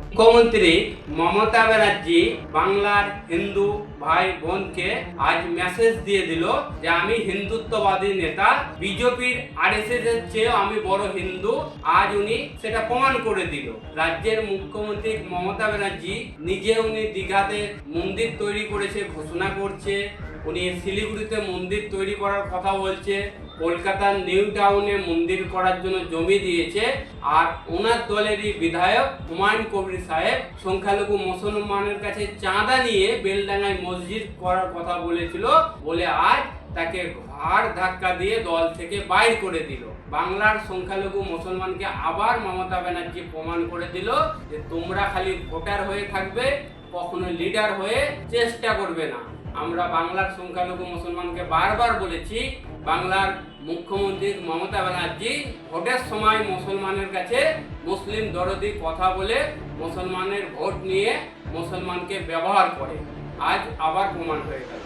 মুখ্যমন্ত্রী মমতা ব্যানার্জি বাংলার হিন্দু ভাই বোনকে আজ মেসেজ দিয়ে দিল যে আমি হিন্দুত্ববাদী নেতা, বিজেপির আরএসএস এর চেয়েও আমি বড় হিন্দু। আজ উনি সেটা প্রমাণ করে দিল। রাজ্যের মুখ্যমন্ত্রী মমতা ব্যানার্জি নিজে উনি দীঘাতে মন্দির তৈরি করেছে ঘোষণা করছে, উনি শিলিগুড়িতে মন্দির তৈরি করার কথা বলছে, কলকাতার নিউ টাউনে মন্দির করার জন্য জমি দিয়েছে। আর ওনার দলেরই বিধায়ক হুমায়ুন কবির সাহেব সংখ্যালঘু মুসলমানের কাছে চাঁদা নিয়ে বেলডাঙ্গায় মসজিদ করার কথা বলেছিল বলে আজ তাকে ঘাড় ধাক্কা দিয়ে দল থেকে বাইর করে দিল। বাংলার সংখ্যালঘু মুসলমানকে আবার মমতা ব্যানার্জি প্রমাণ করে দিল যে তোমরা খালি ভোটার হয়ে থাকবে, কখনো লিডার হয়ে চেষ্টা করবে না। আমরা বাংলার সংখ্যালঘু মুসলমানকে বারবার বলেছি, বাংলার মুখ্যমন্ত্রী মমতা ব্যানার্জি ভোটের সময় মুসলমানের কাছে মুসলিম দরদি কথা বলে মুসলমানের ভোট নিয়ে মুসলমানকে ব্যবহার করে। আজ আবার প্রমাণ হয়ে গেল।